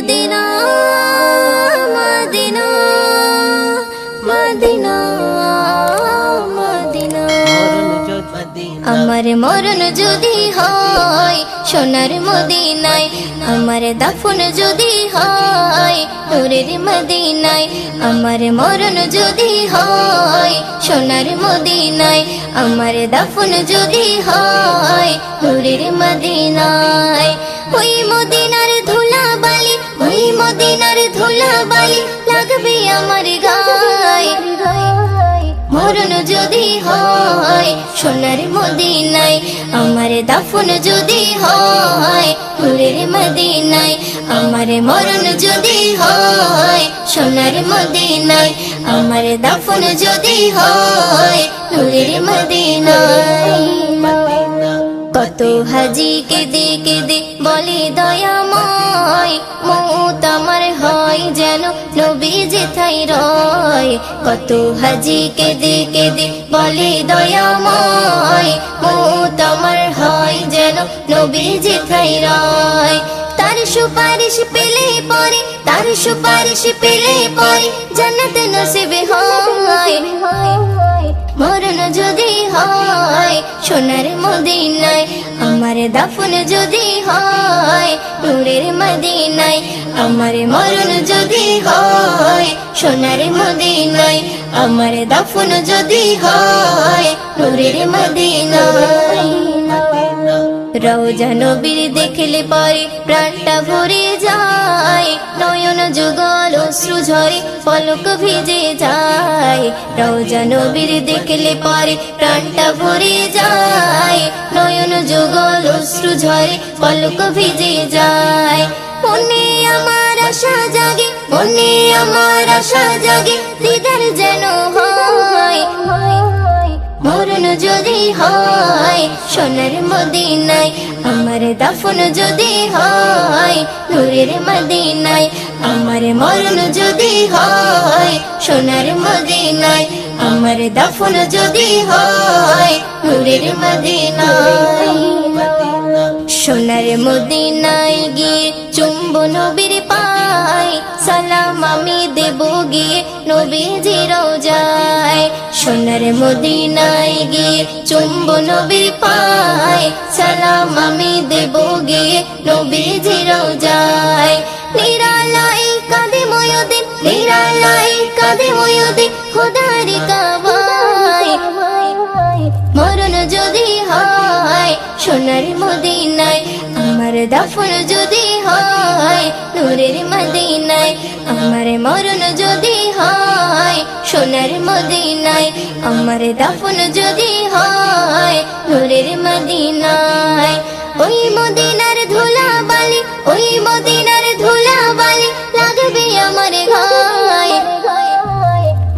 Medina Medina Medina Medina. আমার মরণ যদি হয় সোনার মদিনায়, আমার দাফন যদি হয় নূরের মদিনায়। আমার মরণ যদি হয় সোনার মদিনায়, আমার দাফন যদি হয় নূরের মদিনায়। ওই মদিনার ধুলা বালি, ওই মদিনার ধুলা বালি লাগবে আমার গায়ে। মরণ যদি হয় সোনার মদিনায়, আমার দাফন যদি হয় নূরের মদিনায়। আমার মরণ যদি হয় সোনার মদিনায়, আমার দাফন যদি হয় নূরের মদিনায়। কত হাজি কেঁদে কেঁদে বলে দয়াময়, মৌত আমার হয় যেন নবী যেথায় রয়। কত হাজি কেঁদে কেঁদে বলে দয়াময়, মৌত আমার হয় যেন নবী যেথায় রয়। তার সুপারিশ পেলে পরে, তার সুপারিশ পেলে পরে জান্নাত নসিব হয়। মরণ যদি হয় সোনার মদিনায়, আমার দাফন যদি হয় নূরের মদিনায়। আমার মরণ যদি হয় সোনার মদিনায়, আমার দাফন যদি হয় নূরের মদিনায়। রওজা নবীর দেখলে পরে প্রাণটা ভরে যায়, নয়ন যুগল অশ্রু ঝরে পলক ভিজে যায়। রওজা নবীর দেখলে পরে প্রাণটা ভরে যায়, নয়ন যুগল অশ্রু ঝরে পলক ভিজে যায়। মনে আমার আশা জাগে, মনে আমার আশা জাগে দিদার যেন হয়। মরণ যদি হয় সোনার মদিনায়, আমার দাফন যদি হয় নূরের মদিনায়। আমার মরণ যদি হয় সোনার মদিনায়, আমার দাফন যদি হয় নূরের মদিনায়। সোনার মদিনায় গিয়ে চুম্বো নবীর পায়, সালাম আমি দেব গিয়ে নবীজির রওজায়। সোনার মদিনায় গিয়ে চুম্বো নবীর পায়, সালাম আমি দেব গিয়ে নবীজির রওজায়। নিরালাই কাঁদে ময়ূদিন, নিরালাই কাঁদে ময়ূদিন খোদার কাবায়। মরণ যদি হয় সোনার মদিনায়, আমার দাফন যদি হয় নূরের মদিনায়। আমার মরণ যদি হয় সোনার মদিনায়, আমার দাফন যদি হয় নূরের মদিনায়। ওই মদিনার ধুলা বালি, ওই মদিনার ধুলা বালি লাগবে আমার গায়ে।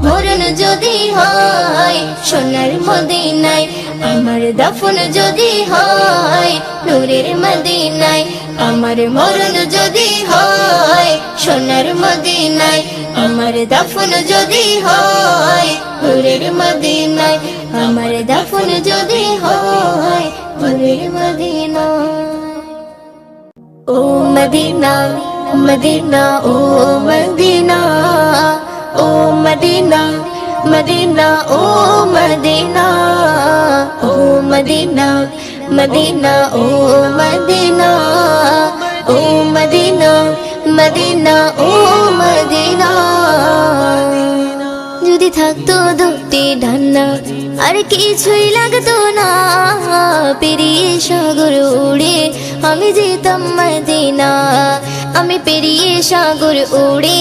মরণ যদি হয় সোনার মদিনায়, আমার দাফন যদি হয় নূরের মদিনায়। আমার মরণ যদি হয় সোনার মদিনায়, আমার দাফন যদি হয় নূরের মদিনায়। আমার দাফন যদি হয় নূরের মদিনায়। ও মদিনা মদিনা ও মদিনা, ও মদিনা মদিনা ও মদিনা, ও মদিনা মদিনা ও মদিনা, ও মদিনা মদিনা ও মদিনা। যদি থাকতো দুটি ডান্না আর কিছুই লাগতো না, পেরিয়ে সাগর উড়ে আমি যেতাম মদিনা। আমি পেরিয়ে সাগর উড়ে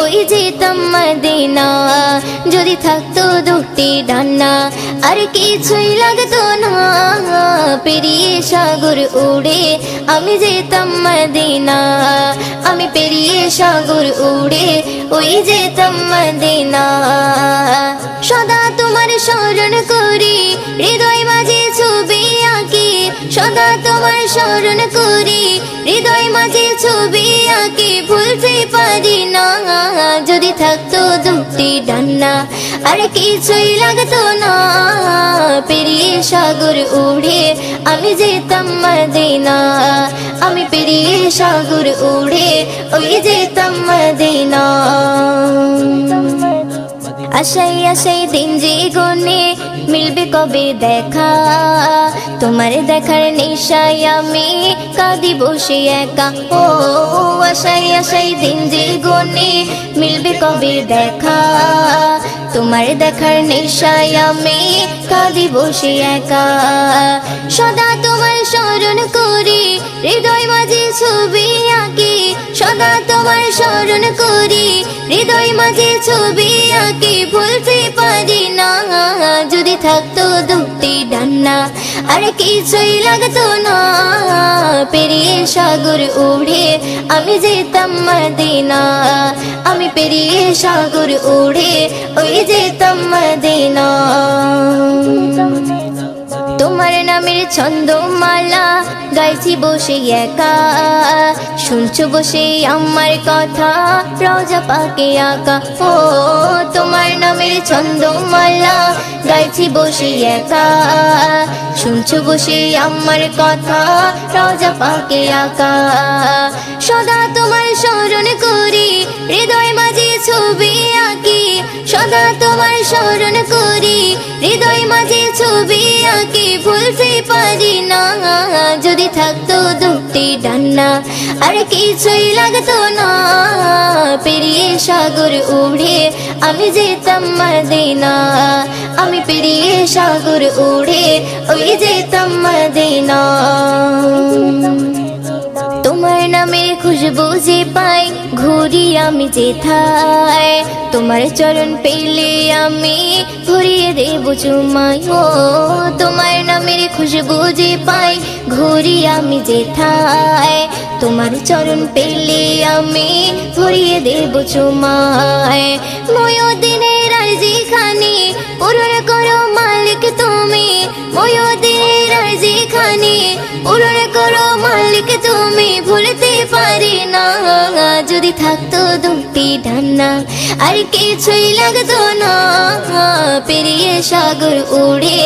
ওই যেতাম মদিনা। যদি থাকতো দুটি ডান্না আর কিছুই লাগতো না, পেরিয়ে সাগর উড়ে আমি যেতাম মদিনা। আমি পেরিয়ে সাগর উড়ে ওই যেতাম মদিনা। সদা তোমার স্মরণ করি, হৃদয় মাঝে ছবি আঁকি। সদা তোমার স্মরণ করি, হৃদয় মাঝে ছবি আঁকি। ভুলতে পারি না যদি থাকতো দুটি দুটি ডান্না আর কিছুই লাগতো না পেরিয়ে সাগর উড়ে আমি যেতাম মদিনা আমি পেরিয়ে সাগর উড়ে ওই যেতাম মদিনা আশাই আশাই দিন যে গনে মিলবে কবে দেখা তোমার দেখার নেশায় আমি কাঁদি বসে একা ও আশাই আশাই দিন যে গনে মিলবে কবে দেখা তোমার দেখার নেশায় আমি কাঁদি বসে একা সদা তোমার স্মরণ করি হৃদয় মাঝে ছবি আঁকি সদা তোমার স্মরণ করি হৃদয় মাঝে ছবি আঁকি ভুলতে পারি না যদি থাকতো দুটি ডান্না আর কিছুই লাগতো না পেরিয়ে সাগর উড়ে আমি যেতাম মদিনা আমি পেরিয়ে সাগর উড়ে ওই যেতাম মদিনা তোমার নামের ছন্দমালা গাইছি বসে একা শুনছো বসে আমার কথা রোজা পাকে আঁকা ও তোমার নামের ছন্দমালা গাইছি বসে একা শুনছো বসে আমার কথা রোজা পাকে আঁকা সদা তোমার স্মরণ করি হৃদয় মাঝে ছবি আঁকি সদা তোমার স্মরণ করি হৃদয় মাঝে ছবি আঁকি ভুলতে পারি না যদি থাকতো দুটি ডান্না আর কিছুই লাগতো না পেরিয়ে সাগর উড়ে আমি যেতাম মদিনা আমি পেরিয়ে সাগর উড়ে ওই যেতাম মদিনা তোমার নামে খুশবু যে পাই ঘুরি আমি যেথায় তোমার চরণ পেলে আমি ঘুরিয়ে দেব চুমাই ও তোমার নামের খুশবু যে পাই ঘুরি আমি যেথায় তোমার চরণ পেলে আমি ঘুরিয়ে দেব চুমাই ময়দিনের আরজি খানি পূরণ করো মালিক তুমি ময়দিনের আরজি খানি পূরণ করো মালিক তুমি ভুলতে পারি না যদি থাকতো দুটি ডান্না আর কিছুই লাগতো না পেরিয়ে সাগর উড়ে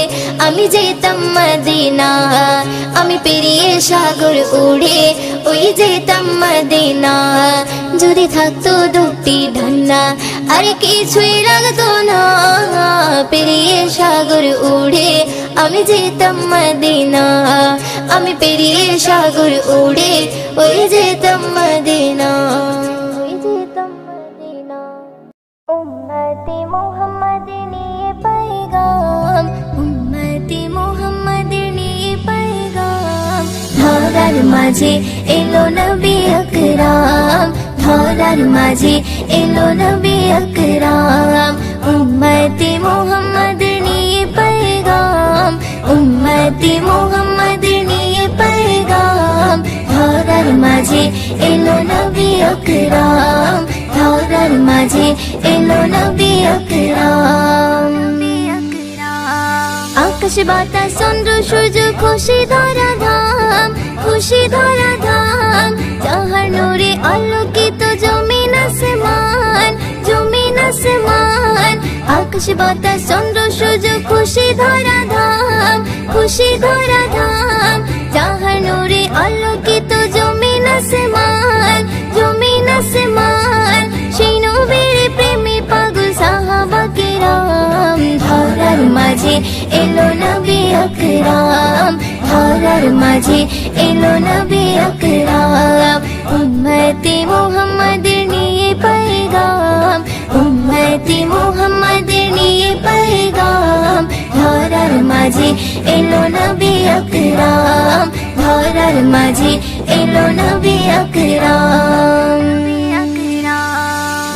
আমি যেতাম মদিনা আমি পেরিয়ে সাগর উড়ে ওই যেতাম মদিনা যদি থাকতো দুটি ডান্না আর কিছুই লাগতো না পেরিয়ে সাগর উড়ে আমি যেতাম মদিনা আমি পেরিয়ে সাগর উড়ে ওই যেতাম মদিনা ওই যেতাম মদিনা উম্মতি মুহাম্মদ নিয়ে पैगाम উম্মতি মুহাম্মদ নিয়ে पैगाम ধরার মাঝে এলো নবী আকরাম ধরার মাঝে এলো নবী আকরাম উম্মতি মুহাম্মদ নিয়ে पैगाम উম্মতি মুহাম্মদ নিয়ে पैगाम ধরার মাঝে এলো নবী আকরাম ধরার মাঝে এলো নবী আকরাম আকাশ বাতাস চন্দ্র সূর্য খুশি ধরা ধাম খুশি ধরা ধাম যাহার নূরে আলোকিত জমিন আসমান জমিন আসমান আকাশ বাতাস চন্দ্র সূর্য খুশি ধরা ধাম খুশি ধরা ধাম যাহার নূরে আলোকিত জমিন আসমান জমিন আসমান সেই নবীর প্রেমে পাগল সাহাবা কেরাম ধরার মাঝে এলো নবী আকরাম ধরার মাঝে এলো নবী আকরাম উম্মতি মুহাম্মদ নিয়ে पैगाम উম্মতি মুহাম্মদ নিয়ে पैगाम ধরার মাঝে এলো নবী আকরাম ধরার মাঝে এলো নবী আকরাম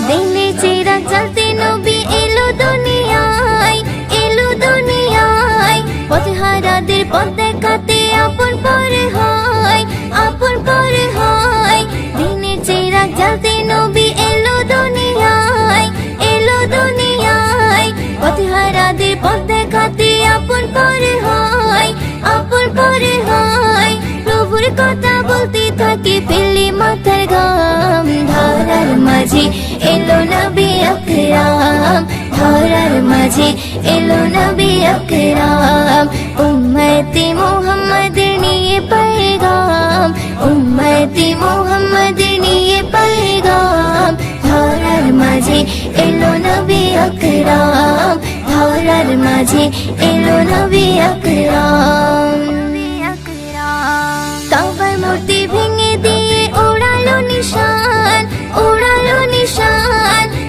দিনে চিরা চলতে নবী এলো দুনিয়ায় পথহারাদের পথ দেখাতে আপন পর হয় আপন পর হয় দিনের চিরাগ জ্বালতে নবী এলো দুনিয়ায় পথহারাদের পথ দেখাতে আপন পর হয় আপন পর হয় প্রভুর কথা বলতে থাকে ফেলে মাথার ঘাম ধরার মাঝে এলো নবী আকরাম মাঝে এলো নবী আকরাম উম্মতি মুহাম্মদ নিয়ে पैगाम উম্মতি মুহাম্মদ নিয়ে पैगाम ধরার মাঝে এলো নবী আকরাম ধরার মাঝে এলো নবী আকরাম কাবার মূর্তি ভেঙে দিয়ে ওড়ালো নিশান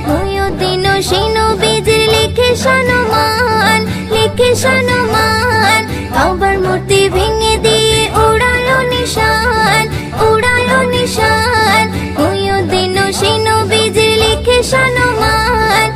মুহিউদ্দিন ও সেই নবীজির লিখে সম্মান কাবার মূর্তি ভেঙে দিয়ে ওড়ালো নিশান মুহিউদ্দিন ও সেই নবীজির লিখে সম্মান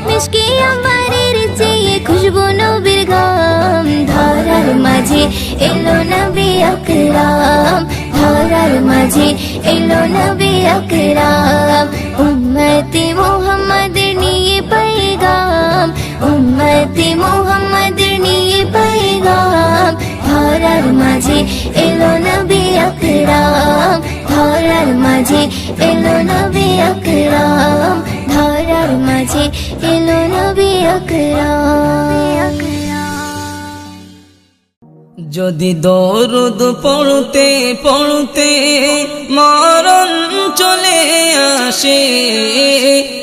মিশকে আম্বারের চেয়ে খুশবু নবীর গাম ধরার মাঝে এলো নবী আকরাম ধরার মাঝে এলো নবী আকরাম উম্মতি মুহাম্মদ নিয়ে पैगाम উম্মতি মুহাম্মদ নিয়ে पैगाम ধরার মাঝে এলো নবী আকরাম ধরার মাঝে এলো নবী আকরাম ধরার মাঝে এলো নবী আকরাম যদি দরুদ পড়তে পড়তে মরণ চলে আসে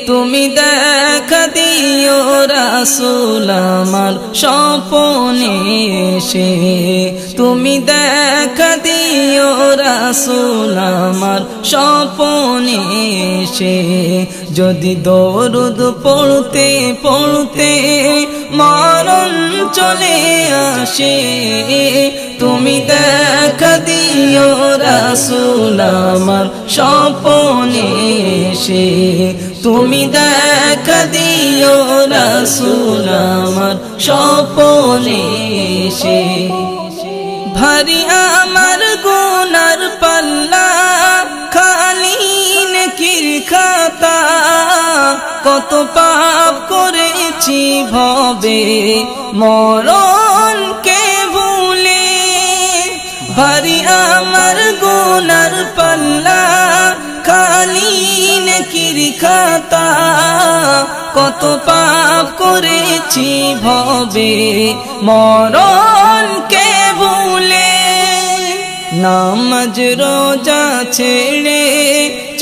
তুমি দেখা দিও রাসূল আমার স্বপনে এসে তুমি দেখা দিও রাসূল আমার স্বপনে এসে যদি দরুদ পড়তে পড়তে মরণ চলে আসে তুমি দেখা দিও রাসূল আমার স্বপনে এসে তুমি দেখা দিও রাসূল আমার স্বপনে এসে ভারী আমার গুনার পাল্লা খালি নেকির খাতা কত পাপ করেছি ভবে মরণকে ভুলে ভারী আমার গুনার পাল্লা খালি নেকির খাতা কত পাপ করেছি ভবে মরণকে ভুলে নামাজ রোজা ছেড়ে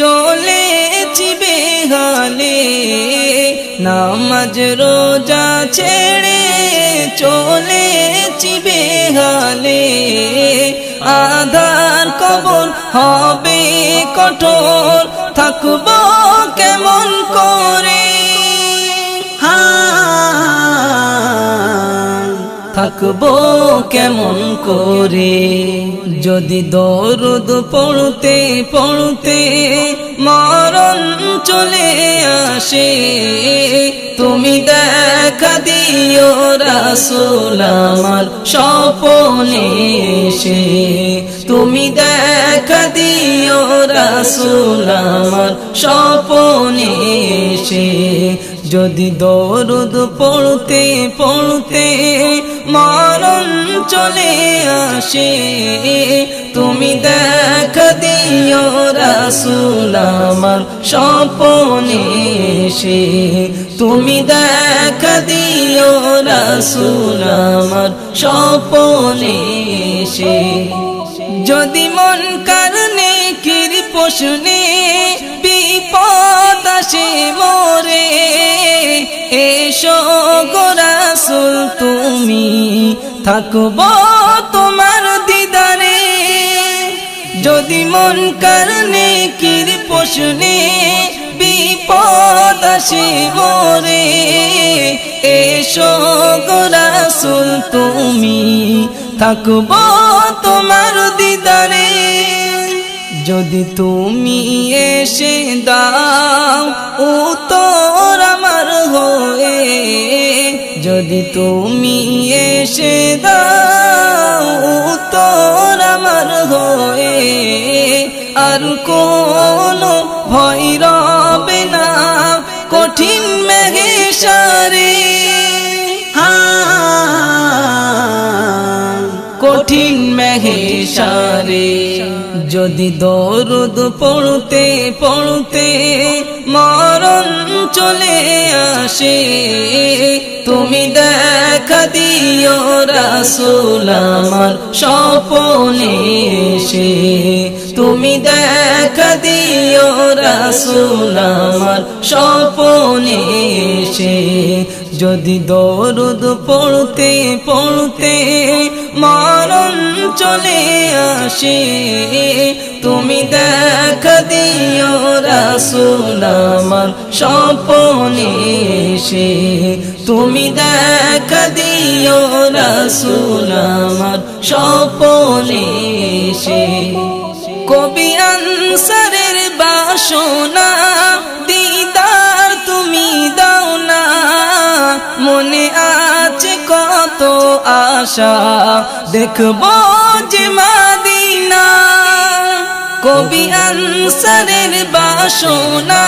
চলেছি বেহালে নামাজ রোজা ছেড়ে চলেছি বেহালে আধার কবর হবে কঠোর থাকবো কেমন করে থাকবো কেমন করে যদি দরুদ পড়তে পড়তে মরণ চলে আসে তুমি দেখা দিও রাসূল আমার স্বপনে এসে তুমি দেখা দিও রাসূল আমার স্বপনে এসে যদি দরুদ পড়তে পড়তে মরণ চলে আসে তুমি দেখা দিও রাসূল আমার স্বপনে এসে তুমি দেখা দিও রাসূল আমার স্বপনে এসে যদি মন কারণে কির প্রশ্নে বিপদ আসে মোরে এসো গো রাসূল তুমি থাকবো তোমার দিদারে যদি মন কারণে কির প্রশ্নে বিপদ আসে মোরে এসো গো রাসূল তুমি থাকবো তোমার দিদারে যদি তুমি এসে দাও উত্তর আমার হয়ে যদি তুমি এসে দাও উত্তর আমার হয়ে আর কোনো ভয় রবে না কঠিন মেঘেশারে কঠিন মেহেশারে যদি দরুদ পড়তে পড়তে মরণ চলে আসে তুমি দেখা দিও রাসূল আমার স্বপনে এসে তুমি দেখা দিও রাসূল আমার স্বপনে এসে যদি দরুদ পড়তে পড়তে মরণ চলে আসে তুমি দেখা দিও রাসূল আমার স্বপনে এসে তুমি দেখা দিও রাসূল আমার স্বপনে এসে কবি আনসারের বাসনা দিদার তুমি দাও না মনে আছে কত আশা দেখবো যে মদিনা কবি আনসারের বাসনা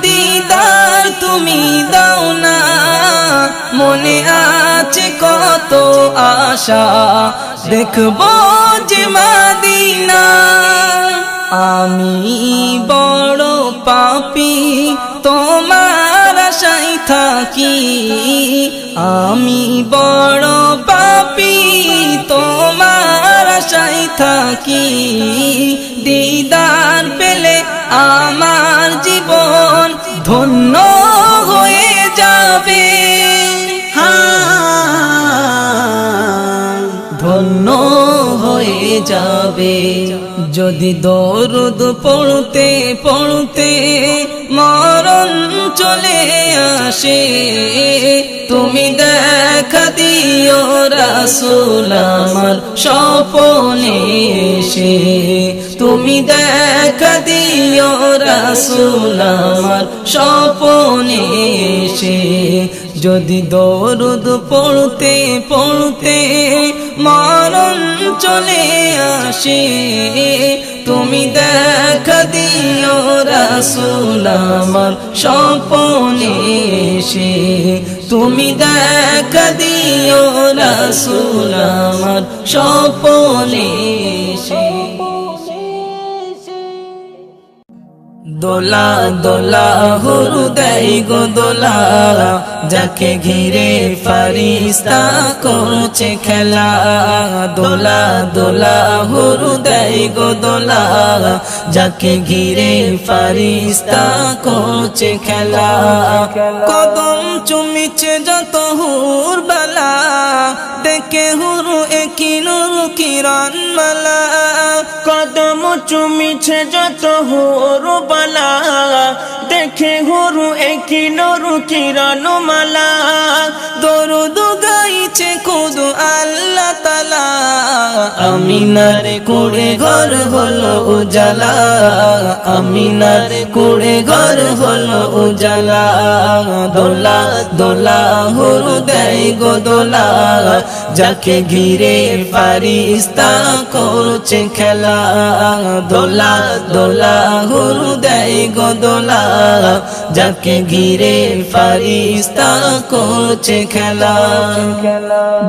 দিদার তুমি দাও না মনে আছে কত আশা দেখবো যে মদিনা আমি বড় পাপী তোমার আশায় থাকি আমি বড় পাপী তোমার আশায় থাকি দিদার পেলে আমার জীবন ধন্য হয়ে যাবে ধন্য হয়ে যাবে যদি দরুদ পড়তে পড়তে মরণ চলে আসে তুমি দেখা দিও রাসূল আমার স্বপনে এসে তুমি দেখা দিও রাসূল আমার স্বপনে এসে যদি দরুদ পড়তে পড়তে মরণ চলে আসে তুমি দেখা দিও রাসূল আমার স্বপনে এসে তুমি দেখা দিও রাসূল আমার স্বপনে এসে দোলা দোলা হৃদয় গো দোলা যাকে ঘিরে ফারিস্তা করছে খেলা দোলা দোলা হৃদয় গো দোলা যাকে ঘিরে ফারিস্তা করছে খেলা কদম চুমিছে যত হুর বালা দেখে হুরু একই নূর কিরণ মালা কদম চুমিছে যত হুরু বালা দেখে হুরু একই নূর কিরণ মালা দরুদ গাইছে খুদ আল্লাহ তাআলা আমিনার কুড়ে ঘর হলো উজালা আমিনার কুড়ে ঘর হলো উজালা দোলা দোলা হৃদয় গো দোলা যাকে ঘিরে ফারিস্তা করছে খেলা দোলা দোলা হৃদয় গো দোলা যাকে ঘিরে ফারিস্তা করছে খেলা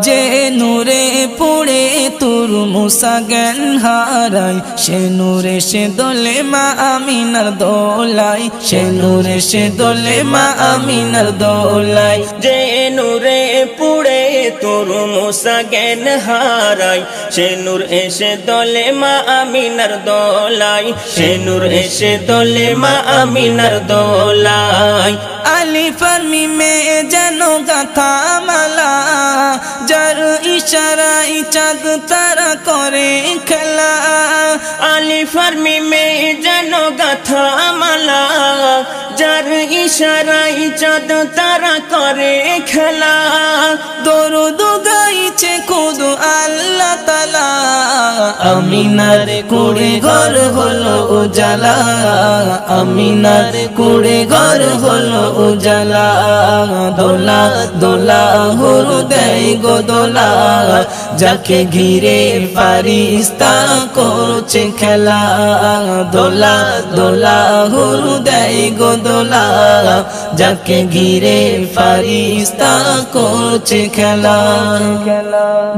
যে নূরে পড়ে তোর মুসা জ্ঞান হারাই সে নূরে সে দোলে মা আমিনার দোলাই সে নূরে সে দোলে মা আমিনার দোলাই যে নূরে পুড়ে তোর মুসা জ্ঞান হারাই সে নূর এসে দলে মা আমিনার দোলাই সে নূর এসে দলে মা আমিনার দোলাই আলিফ আর মিমে যেন গাথা মালা যার ইশারায় চাঁদ তারা করে খেলা আলিফ আর মিমে যেন গাথা মালা যার ইশারায় চাঁদ তারা করে খেলা দরুদ গাইছে খুদ আল্লাহ তাআলা আমিনার কুড়ে ঘর হলো উজালা আমিনার কুড়ে ঘর হলো উজালা দোলা দোলা হুরু দেয় গো দোলা যাকে ঘিরে ফারিস্তা করছে খেলা দোলা দোলা হুরু দেয় গো দোলা যাকে ঘিরে ফারিস্তা করছে খেলা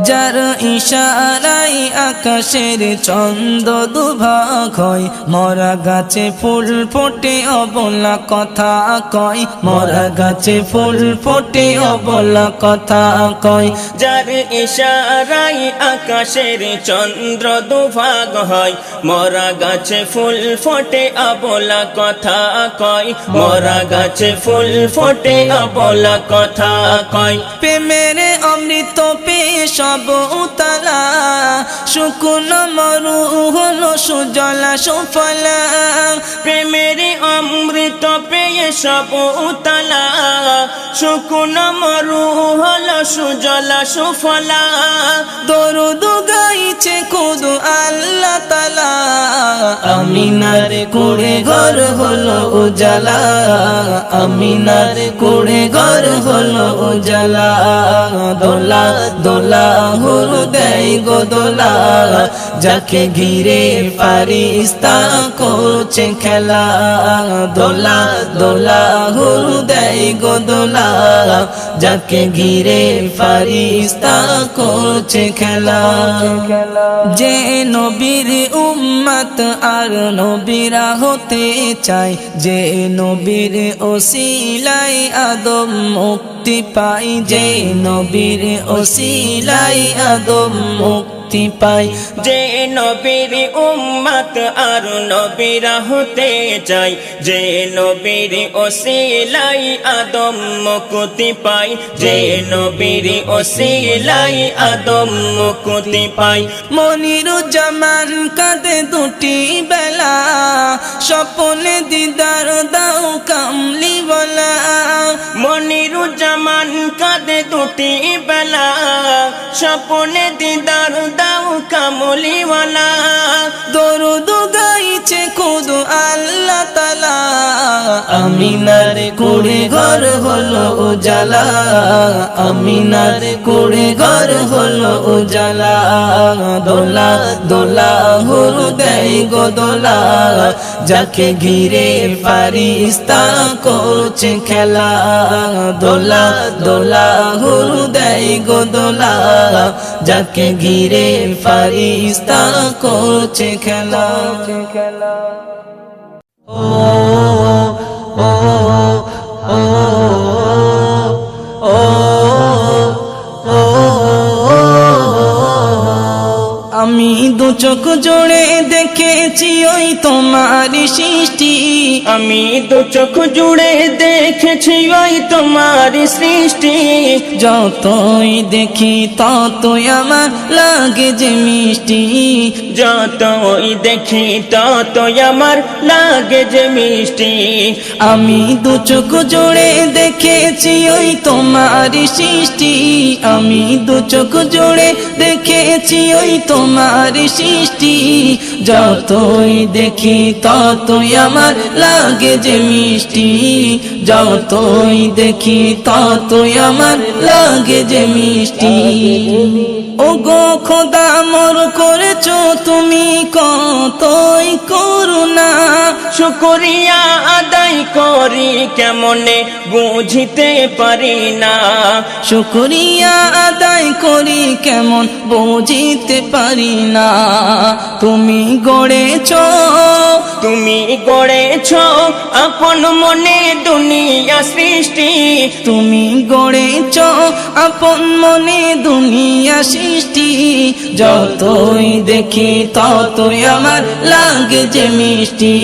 যার ইশারায় আকাশের চন্দ্র দুভাগ হয় মরা গাছে ফুল ফোটে অবলা কথা কয় মরা গাছে ফুল ফোটে অবলা কথা কয় যার ইশারায় আকাশের চন্দ্র দুভাগ হয় মরা গাছে ফুল ফোটে অবলা কথা কয় মরা গাছে ফুল ফোটে অবলা কথা কয় প্রেমের অমৃত পেয়ে সব উতালা শুকনো মরু হলো সুজলা সুফলা প্রেমের অমৃত পেয়ে সব উতলা শুকনো মরু হলো সুজলা সুফলা দরুদ গাইছে খুদ আল্লাহ তাআলা আমিনার কুড়ে ঘর হলো উজালা আমিনার কুড়ে ঘর হলো উজালা দোলা দোলা হুরু দেয় গো দোলা যাকে ঘিরে ফারিস্তা করছে খেলা দোলা দোলা হুরু দেয় গো দোলা যাকে ঘিরে ফারিস্তা করছে খেলা যে নবীর উম্মত আর নবীরা হতে চায় যে নবীর ওসিলায় আদম মুক্তি পাই যে নবীর ওসিলায় আদম মুক্তি পাই যে নবীর উম্মত আর নবীরা হতে চাই যে নবীর ওসিলাই আদম মুক্তি পাই যে নবীর ওসিলাই আদম মুক্তি পাই মনিরুজ্জামান কাঁদে দুটি বেলা স্বপ্নে দিদার দাও কামলিওয়ালা মনিরুজ্জামান কাঁদে দুটি বেলা স্বপ্নে দিদার দাও কামলিওয়ালা দরুদ গাইছে খুদ আল্লাহ তাআলা আমিনার কুড়ে ঘর হলো উজালা আমিনার কুড়ে ঘর হলো উজালা দোলা দোলা হুরু দেয় গো দোলা যাকে ঘিরে ফারিস্তা করছে খেলা দোলা দোলা হুরু দেয় গো দোলা যাকে ঘিরে ফারিস্তা করছে খেলা আমি দু চোখ জোড়ে দেখেছি ওই তোমার সৃষ্টি আমি দু চোখ জুড়ে দেখেছি ওই তোমার সৃষ্টি যতই দেখি ততই আমার লাগে যে মিষ্টি যতই দেখি ততই আমার লাগে যে মিষ্টি আমি দু চোখ জোড়ে দেখেছি ওই তোমার সৃষ্টি আমি দু চোখ জোড়ে দেখেছি ওই তোমার সৃষ্টি যতই দেখি ততই আমার লাগে যে মিষ্টি যতই দেখি ততই আমার লাগে যে মিষ্টি ও গো খোদা মোর করেছো তুমি কতই করুণা শুকরিয়া আদায় করি কেমনে বুঝিতে পারি না শুকরিয়া আদায় করি কেমন বুঝিতে পারি না তুমি গড়েছো তুমি গড়েছ আপন মনে দুনিয়া সৃষ্টি তুমি গড়েছ আপন মনে দুনিয়া সৃষ্টি যতই দেখি ততই আমার লাগে যে মিষ্টি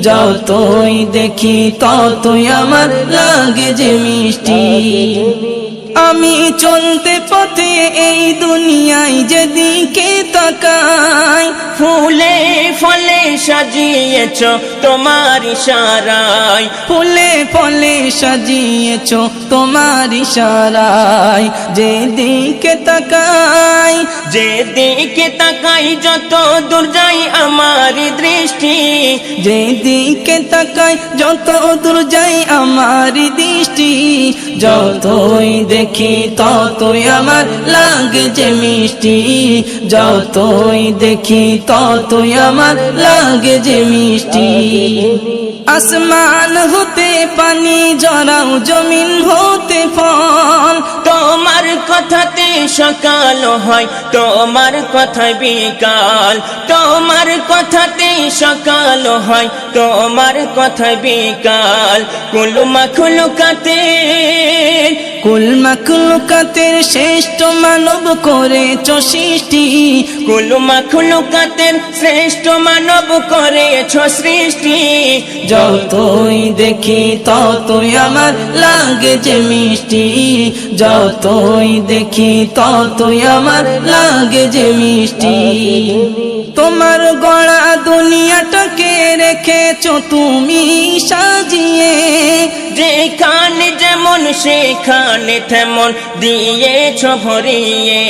যতই দেখি ততই আমার লাগে যে মিষ্টি আমি চলতে পথে এই দুনিয়ায় যেদিকে তাকাই, ফুলে ফলে সাজিয়েছ তোমার ইশারায়, ফুলে ফলে সাজিয়েছ তোমার ইশারায়, যেদিকে তাকাই, যেদিকে তাকাই যত দূর যাই আমার দৃষ্টি, যেদিকে তাকাই যত দূর যাই আমার দৃষ্টি, যতই দেখি ততই আমার লাগে যে মিষ্টি, যতই দেখি ততই আমার লাগে যে মিষ্টি। আসমান হতে পানি ঝরাও জমিন হতে ফল, তোমার কথাতে সকাল হয় তোমার কথায় বিকাল, তোমার কথাতে সকাল হয় তোমার কথায় বিকাল, কুল মাখলুকাতে কুল মাখলুকাতের শ্রেষ্ঠ মানব করেছ সৃষ্টি, কুল মাখলুকাতের শ্রেষ্ঠ মানব করেছ সৃষ্টি, যতই দেখি ততই আমার লাগে যে মিষ্টি, যতই দেখি ততই আমার লাগে যে মিষ্টি। তোমার গড়া দুনিয়াটাকে রেখেছ তুমি সাজিয়ে, যেখানে যেমন সেখানে তেমন দিয়েছ ভরিয়ে,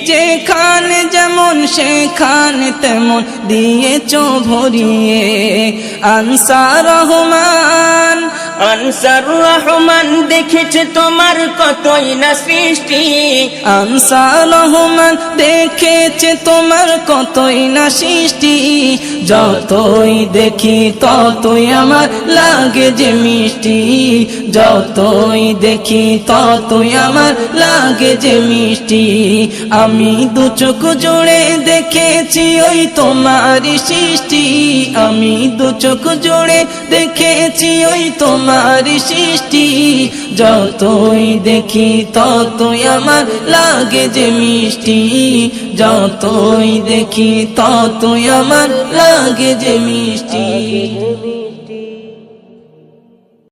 যেখানে যেমন সেখানে তেমন দিয়েছ ভরিয়ে। আনসার রহমান, আনসার রহমান দেখেছে তোমার কতই না সৃষ্টি, আনসার রহমান দেখেছে তোমার কতই না সৃষ্টি, যতই দেখি ততই আমার লাগে যে মিষ্টি, যতই দেখি ততই আমার লাগে যে মিষ্টি। আমি দু চোখ জুড়ে দেখেছি ওই তোমারই সৃষ্টি, আমি দু চোখ জুড়ে দেখেছি ওই তোমারই সৃষ্টি, যতই দেখি ততই আমার লাগে যে মিষ্টি, যতই দেখি ততই আমার লাগে যে মিষ্টি।